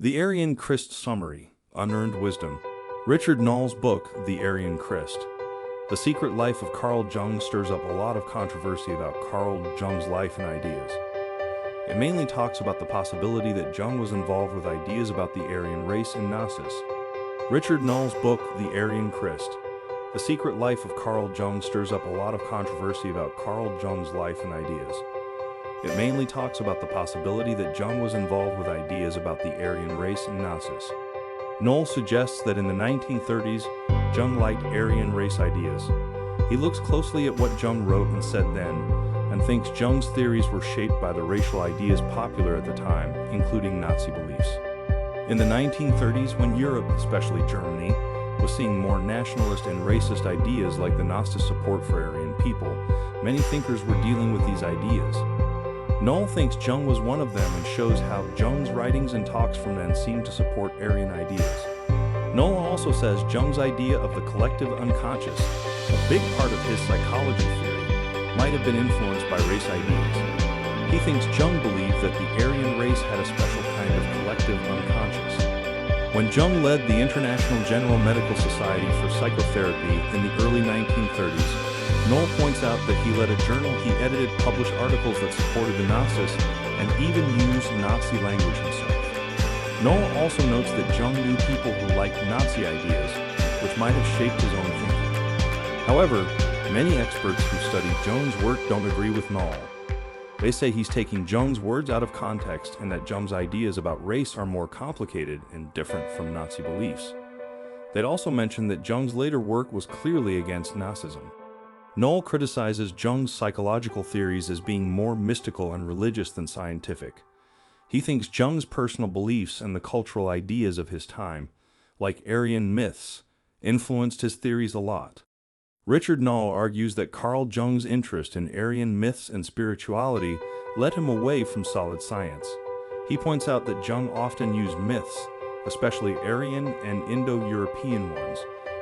The Aryan Christ Summary, Unearned Wisdom. Richard Noll's book, The Aryan Christ. The Secret Life of Carl Jung stirs up a lot of controversy about Carl Jung's life and ideas. It mainly talks about the possibility that Jung was involved with ideas about the Aryan race and Nazis. Richard Noll's book, The Aryan Christ. The Secret Life of Carl Jung stirs up a lot of controversy about Carl Jung's life and ideas. It mainly talks about the possibility that Jung was involved with ideas about the Aryan race and Nazis. Noll suggests that in the 1930s, Jung liked Aryan race ideas. He looks closely at what Jung wrote and said then, and thinks Jung's theories were shaped by the racial ideas popular at the time, including Nazi beliefs. In the 1930s, when Europe, especially Germany, was seeing more nationalist and racist ideas like the Nazi support for Aryan people, many thinkers were dealing with these ideas. Noll thinks Jung was one of them and shows how Jung's writings and talks from then seem to support Aryan ideas. Noll also says Jung's idea of the collective unconscious, a big part of his psychology theory, might have been influenced by race ideas. He thinks Jung believed that the Aryan race had a special kind of collective unconscious. When Jung led the International General Medical Society for Psychotherapy in the early 1930s, Noll points out that he led a journal he edited published articles that supported the Nazis and even used Nazi language himself. Noll also notes that Jung knew people who liked Nazi ideas, which might have shaped his own thinking. However, many experts who study Jung's work don't agree with Noll. They say he's taking Jung's words out of context and that Jung's ideas about race are more complicated and different from Nazi beliefs. They'd also mention that Jung's later work was clearly against Nazism. Noll criticizes Jung's psychological theories as being more mystical and religious than scientific. He thinks Jung's personal beliefs and the cultural ideas of his time, like Aryan myths, influenced his theories a lot. Richard Noll argues that Carl Jung's interest in Aryan myths and spirituality led him away from solid science. He points out that Jung often used myths, especially Aryan and Indo-European ones,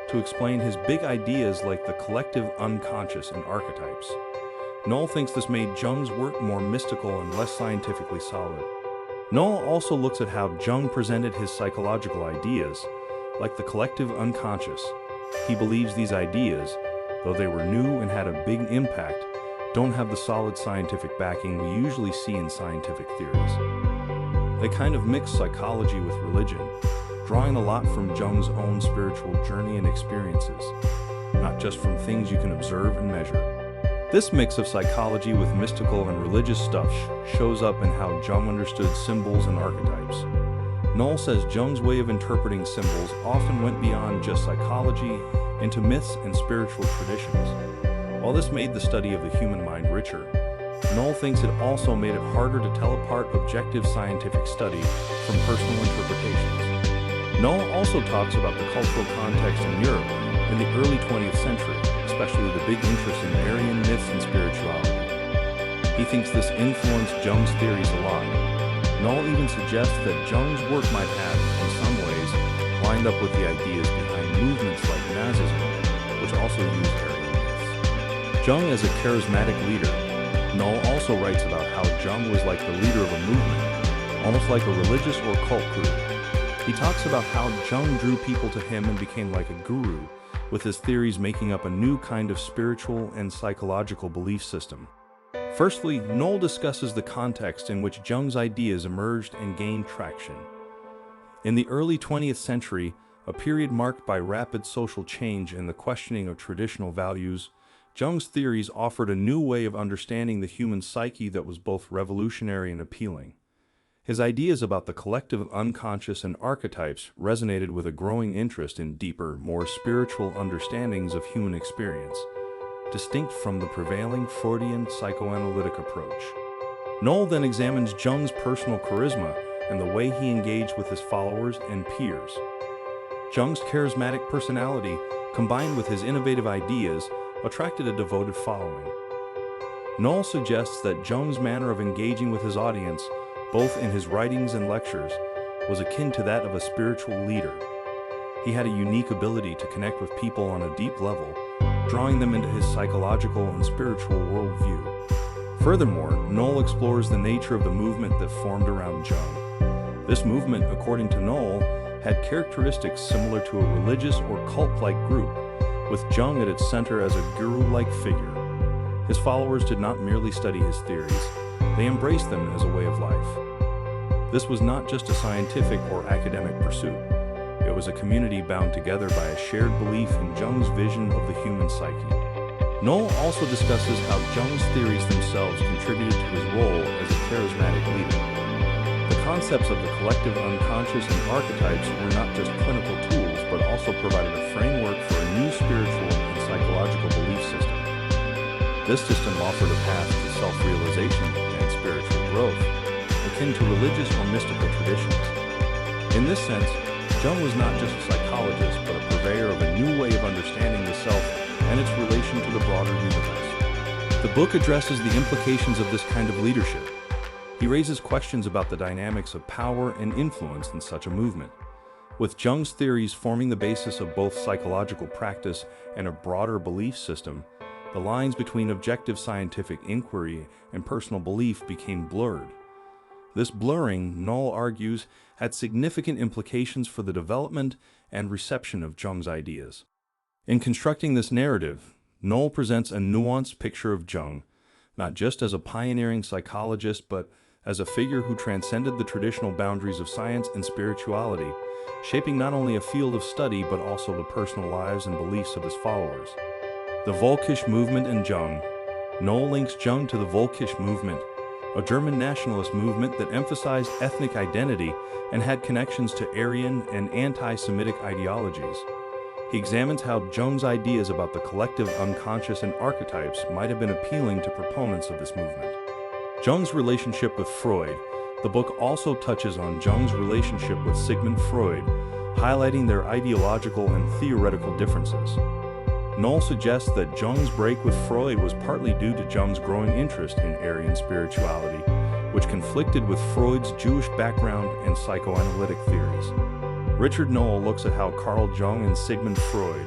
to explain his big ideas like the collective unconscious and archetypes. Noll thinks this made Jung's work more mystical and less scientifically solid. Noll also looks at how Jung presented his psychological ideas, like the collective unconscious. He believes these ideas, though they were new and had a big impact, don't have the solid scientific backing we usually see in scientific theories. They kind of mix psychology with religion, drawing a lot from Jung's own spiritual journey and experiences, not just from things you can observe and measure. This mix of psychology with mystical and religious stuff shows up in how Jung understood symbols and archetypes. Noll says Jung's way of interpreting symbols often went beyond just psychology into myths and spiritual traditions. While this made the study of the human mind richer, Noll thinks it also made it harder to tell apart objective scientific study from personal interpretations. Noll also talks about the cultural context in Europe in the early 20th century, especially the big interest in Aryan myths and spirituality. He thinks this influenced Jung's theories a lot. Noll even suggests that Jung's work might have, in some ways, lined up with the ideas behind movements like Nazism, which also use Aryan myths. Jung as a charismatic leader. Noll also writes about how Jung was like the leader of a movement, almost like a religious or cult group. He talks about how Jung drew people to him and became like a guru, with his theories making up a new kind of spiritual and psychological belief system. Firstly, Noll discusses the context in which Jung's ideas emerged and gained traction. In the early 20th century, a period marked by rapid social change and the questioning of traditional values, Jung's theories offered a new way of understanding the human psyche that was both revolutionary and appealing. His ideas about the collective unconscious and archetypes resonated with a growing interest in deeper, more spiritual understandings of human experience, distinct from the prevailing Freudian psychoanalytic approach. Noll then examines Jung's personal charisma and the way he engaged with his followers and peers. Jung's charismatic personality, combined with his innovative ideas, attracted a devoted following. Noll suggests that Jung's manner of engaging with his audience, both in his writings and lectures, was akin to that of a spiritual leader. He had a unique ability to connect with people on a deep level, drawing them into his psychological and spiritual worldview. Furthermore, Noll explores the nature of the movement that formed around Jung. This movement, according to Noll, had characteristics similar to a religious or cult-like group, with Jung at its center as a guru-like figure. His followers did not merely study his theories, they embraced them as a way of life. This was not just a scientific or academic pursuit. It was a community bound together by a shared belief in Jung's vision of the human psyche. Noll also discusses how Jung's theories themselves contributed to his role as a charismatic leader. The concepts of the collective unconscious and archetypes were not just clinical tools, but also provided a framework for a new spiritual and psychological belief system. This system offered a path to self-realization and spiritual growth, akin to religious or mystical traditions. In this sense, Jung was not just a psychologist, but a purveyor of a new way of understanding the self and its relation to the broader universe. The book addresses the implications of this kind of leadership. He raises questions about the dynamics of power and influence in such a movement. With Jung's theories forming the basis of both psychological practice and a broader belief system, the lines between objective scientific inquiry and personal belief became blurred. This blurring, Noll argues, had significant implications for the development and reception of Jung's ideas. In constructing this narrative, Noll presents a nuanced picture of Jung, not just as a pioneering psychologist, but as a figure who transcended the traditional boundaries of science and spirituality, shaping not only a field of study but also the personal lives and beliefs of his followers. The Völkisch movement and Jung. Noll links Jung to the Völkisch movement, a German nationalist movement that emphasized ethnic identity and had connections to Aryan and anti-Semitic ideologies. He examines how Jung's ideas about the collective unconscious and archetypes might have been appealing to proponents of this movement. Jung's relationship with Freud. The book also touches on Jung's relationship with Sigmund Freud, highlighting their ideological and theoretical differences. Noll suggests that Jung's break with Freud was partly due to Jung's growing interest in Aryan spirituality, which conflicted with Freud's Jewish background and psychoanalytic theories. Richard Noll looks at how Carl Jung and Sigmund Freud,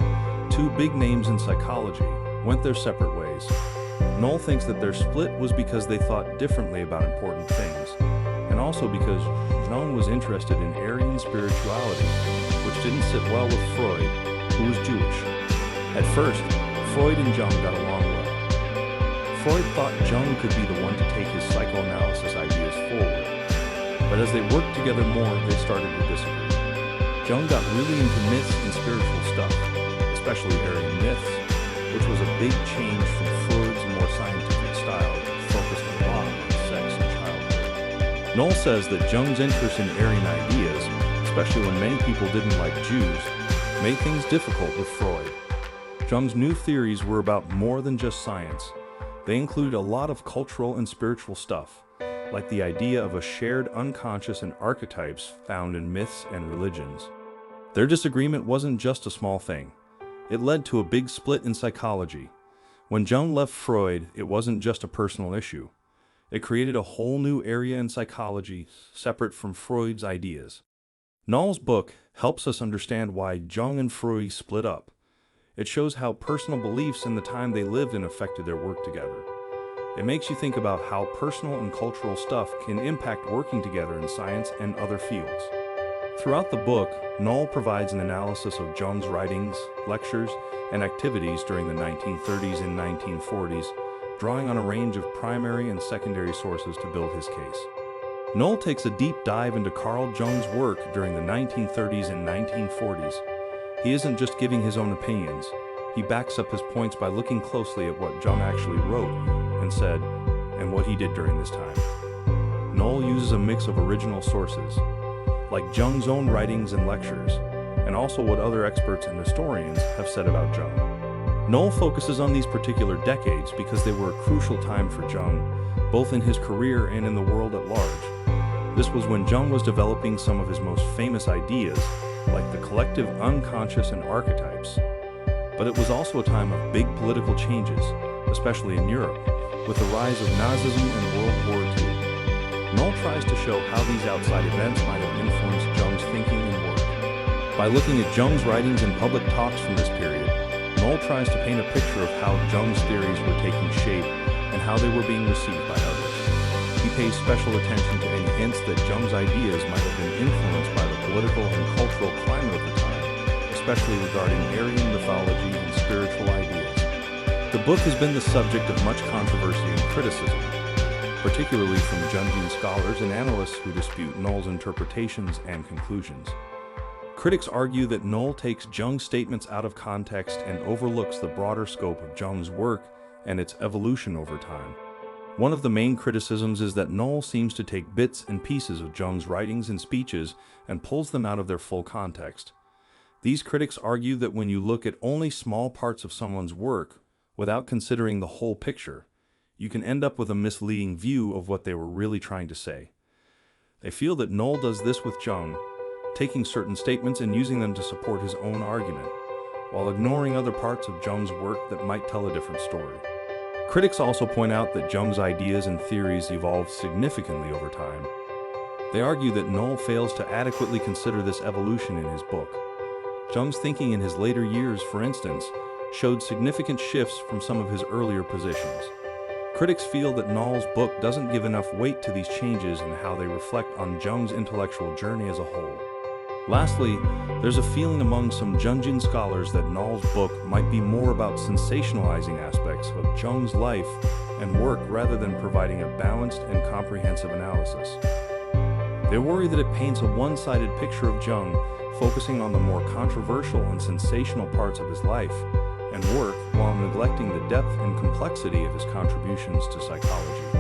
two big names in psychology, went their separate ways. Noll thinks that their split was because they thought differently about important things, and also because Jung was interested in Aryan spirituality, which didn't sit well with Freud, who was Jewish. At first, Freud and Jung got along well. Freud thought Jung could be the one to take his psychoanalysis ideas forward, but as they worked together more, they started to disagree. Jung got really into myths and spiritual stuff, especially Aryan myths, which was a big change from Freud's more scientific style that focused a lot on sex and childhood. Noll says that Jung's interest in Aryan ideas, especially when many people didn't like Jews, made things difficult with Freud. Jung's new theories were about more than just science. They included a lot of cultural and spiritual stuff, like the idea of a shared unconscious and archetypes found in myths and religions. Their disagreement wasn't just a small thing. It led to a big split in psychology. When Jung left Freud, it wasn't just a personal issue. It created a whole new area in psychology, separate from Freud's ideas. Noll's book helps us understand why Jung and Freud split up. It shows how personal beliefs and the time they lived in affected their work together. It makes you think about how personal and cultural stuff can impact working together in science and other fields. Throughout the book, Noll provides an analysis of Jung's writings, lectures, and activities during the 1930s and 1940s, drawing on a range of primary and secondary sources to build his case. Noll takes a deep dive into Carl Jung's work during the 1930s and 1940s. He isn't just giving his own opinions. He backs up his points by looking closely at what Jung actually wrote and said, and what he did during this time. Noll uses a mix of original sources, like Jung's own writings and lectures, and also what other experts and historians have said about Jung. Noll focuses on these particular decades because they were a crucial time for Jung, both in his career and in the world at large. This was when Jung was developing some of his most famous ideas, like the collective unconscious and archetypes. But it was also a time of big political changes, especially in Europe, with the rise of Nazism and World War II. Noll tries to show how these outside events might have influenced Jung's thinking and work. By looking at Jung's writings and public talks from this period, Noll tries to paint a picture of how Jung's theories were taking shape and how they were being received by others. He pays special attention to any hints that Jung's ideas might have been influenced by the political and cultural climate of the time, especially regarding Aryan mythology and spiritual ideas. The book has been the subject of much controversy and criticism, particularly from Jungian scholars and analysts who dispute Noll's interpretations and conclusions. Critics argue that Noll takes Jung's statements out of context and overlooks the broader scope of Jung's work and its evolution over time. One of the main criticisms is that Noll seems to take bits and pieces of Jung's writings and speeches and pulls them out of their full context. These critics argue that when you look at only small parts of someone's work without considering the whole picture, you can end up with a misleading view of what they were really trying to say. They feel that Noll does this with Jung, taking certain statements and using them to support his own argument, while ignoring other parts of Jung's work that might tell a different story. Critics also point out that Jung's ideas and theories evolved significantly over time. They argue that Noll fails to adequately consider this evolution in his book. Jung's thinking in his later years, for instance, showed significant shifts from some of his earlier positions. Critics feel that Noll's book doesn't give enough weight to these changes and how they reflect on Jung's intellectual journey as a whole. Lastly, there's a feeling among some Jungian scholars that Noll's book might be more about sensationalizing aspects of Jung's life and work rather than providing a balanced and comprehensive analysis. They worry that it paints a one-sided picture of Jung, focusing on the more controversial and sensational parts of his life and work while neglecting the depth and complexity of his contributions to psychology.